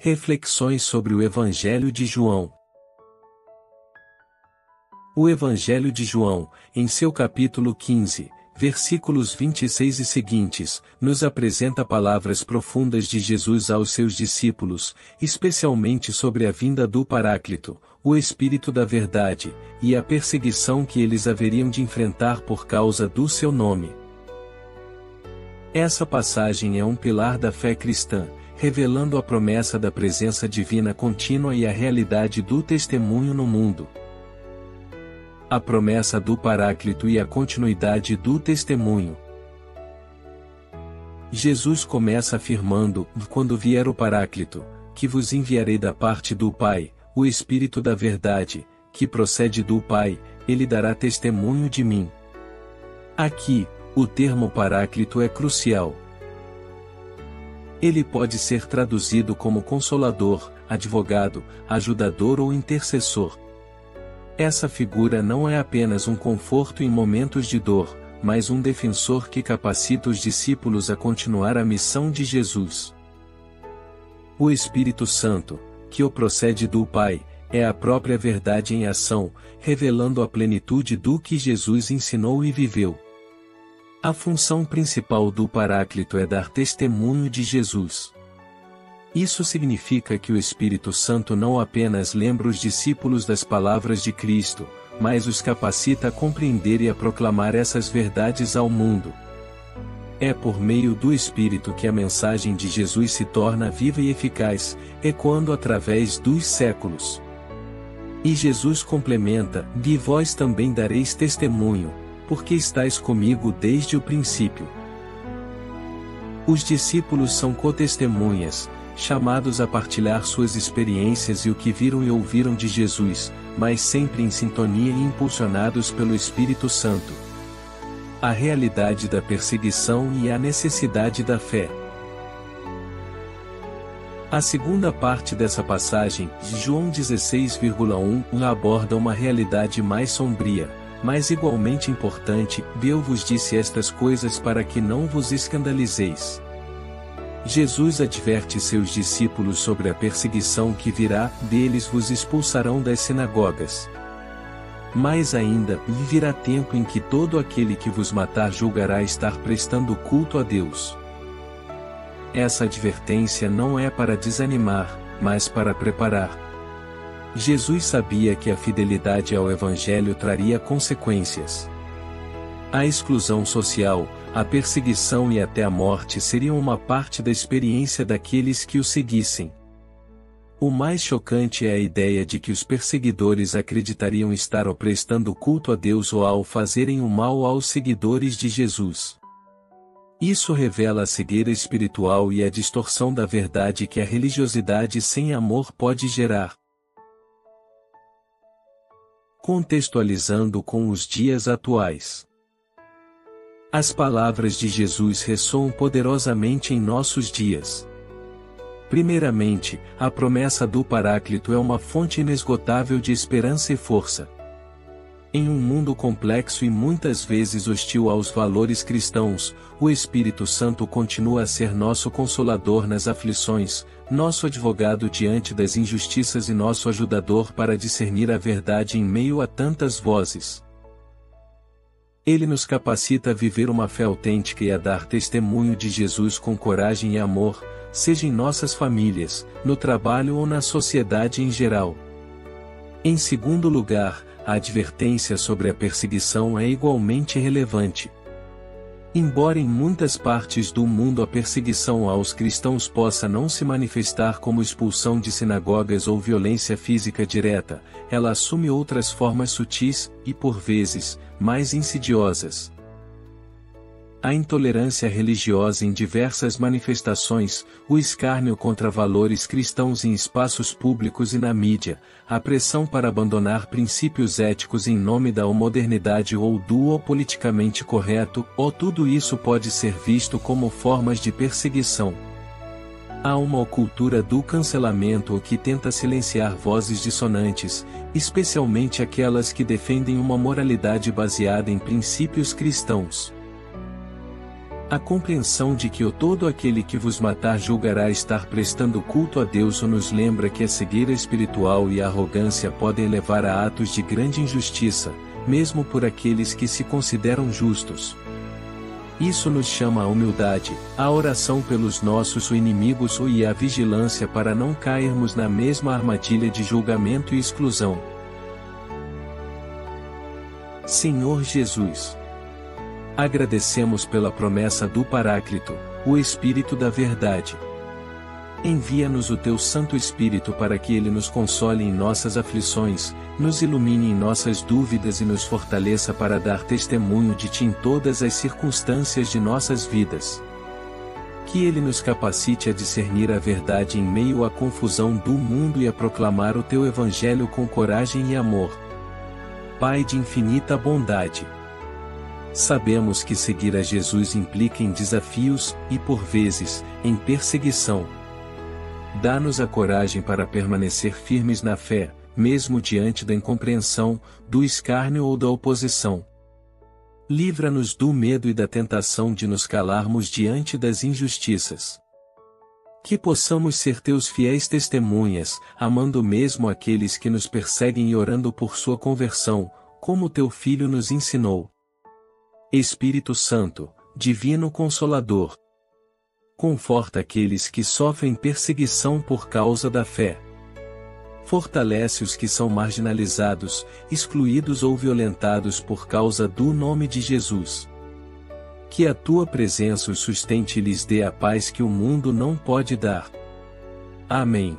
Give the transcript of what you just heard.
Reflexões sobre o Evangelho de João. O Evangelho de João, em seu capítulo 15, versículos 26 e seguintes, nos apresenta palavras profundas de Jesus aos seus discípulos, especialmente sobre a vinda do Paráclito, o Espírito da Verdade, e a perseguição que eles haveriam de enfrentar por causa do seu nome. Essa passagem é um pilar da fé cristã, revelando a promessa da presença divina contínua e a realidade do testemunho no mundo. A promessa do Paráclito e a continuidade do testemunho. Jesus começa afirmando: quando vier o Paráclito, que vos enviarei da parte do Pai, o Espírito da Verdade, que procede do Pai, ele dará testemunho de mim. Aqui, o termo Paráclito é crucial. Ele pode ser traduzido como consolador, advogado, ajudador ou intercessor. Essa figura não é apenas um conforto em momentos de dor, mas um defensor que capacita os discípulos a continuar a missão de Jesus. O Espírito Santo, que o procede do Pai, é a própria verdade em ação, revelando a plenitude do que Jesus ensinou e viveu. A função principal do Paráclito é dar testemunho de Jesus. Isso significa que o Espírito Santo não apenas lembra os discípulos das palavras de Cristo, mas os capacita a compreender e a proclamar essas verdades ao mundo. É por meio do Espírito que a mensagem de Jesus se torna viva e eficaz, ecoando através dos séculos. E Jesus complementa: e vós também dareis testemunho, porque estais comigo desde o princípio. Os discípulos são co-testemunhas, chamados a partilhar suas experiências e o que viram e ouviram de Jesus, mas sempre em sintonia e impulsionados pelo Espírito Santo. A realidade da perseguição e a necessidade da fé. A segunda parte dessa passagem, de João 16,1, aborda uma realidade mais sombria, mas igualmente importante: eu vos disse estas coisas para que não vos escandalizeis. Jesus adverte seus discípulos sobre a perseguição que virá: deles vos expulsarão das sinagogas. Mais ainda, virá tempo em que todo aquele que vos matar julgará estar prestando culto a Deus. Essa advertência não é para desanimar, mas para preparar. Jesus sabia que a fidelidade ao Evangelho traria consequências. A exclusão social, a perseguição e até a morte seriam uma parte da experiência daqueles que o seguissem. O mais chocante é a ideia de que os perseguidores acreditariam estar prestando culto a Deus ou ao fazerem o mal aos seguidores de Jesus. Isso revela a cegueira espiritual e a distorção da verdade que a religiosidade sem amor pode gerar. Contextualizando com os dias atuais. As palavras de Jesus ressoam poderosamente em nossos dias. Primeiramente, a promessa do Paráclito é uma fonte inesgotável de esperança e força. Em um mundo complexo e muitas vezes hostil aos valores cristãos, o Espírito Santo continua a ser nosso consolador nas aflições, nosso advogado diante das injustiças e nosso ajudador para discernir a verdade em meio a tantas vozes. Ele nos capacita a viver uma fé autêntica e a dar testemunho de Jesus com coragem e amor, seja em nossas famílias, no trabalho ou na sociedade em geral. Em segundo lugar, a advertência sobre a perseguição é igualmente relevante. Embora em muitas partes do mundo a perseguição aos cristãos possa não se manifestar como expulsão de sinagogas ou violência física direta, ela assume outras formas sutis, e por vezes, mais insidiosas. A intolerância religiosa em diversas manifestações, o escárnio contra valores cristãos em espaços públicos e na mídia, a pressão para abandonar princípios éticos em nome da modernidade ou do politicamente correto, tudo isso pode ser visto como formas de perseguição. Há uma cultura do cancelamento que tenta silenciar vozes dissonantes, especialmente aquelas que defendem uma moralidade baseada em princípios cristãos. A compreensão de que todo aquele que vos matar julgará estar prestando culto a Deus nos lembra que a cegueira espiritual e a arrogância podem levar a atos de grande injustiça, mesmo por aqueles que se consideram justos. Isso nos chama à humildade, à oração pelos nossos inimigos e à vigilância para não cairmos na mesma armadilha de julgamento e exclusão. Senhor Jesus, agradecemos pela promessa do Paráclito, o Espírito da Verdade. Envia-nos o teu Santo Espírito para que ele nos console em nossas aflições, nos ilumine em nossas dúvidas e nos fortaleça para dar testemunho de ti em todas as circunstâncias de nossas vidas. Que ele nos capacite a discernir a verdade em meio à confusão do mundo e a proclamar o teu Evangelho com coragem e amor. Pai de infinita bondade, sabemos que seguir a Jesus implica em desafios, e por vezes, em perseguição. Dá-nos a coragem para permanecer firmes na fé, mesmo diante da incompreensão, do escárnio ou da oposição. Livra-nos do medo e da tentação de nos calarmos diante das injustiças. Que possamos ser teus fiéis testemunhas, amando mesmo aqueles que nos perseguem e orando por sua conversão, como teu Filho nos ensinou. Espírito Santo, Divino Consolador, conforta aqueles que sofrem perseguição por causa da fé. Fortalece os que são marginalizados, excluídos ou violentados por causa do nome de Jesus. Que a tua presença os sustente e lhes dê a paz que o mundo não pode dar. Amém.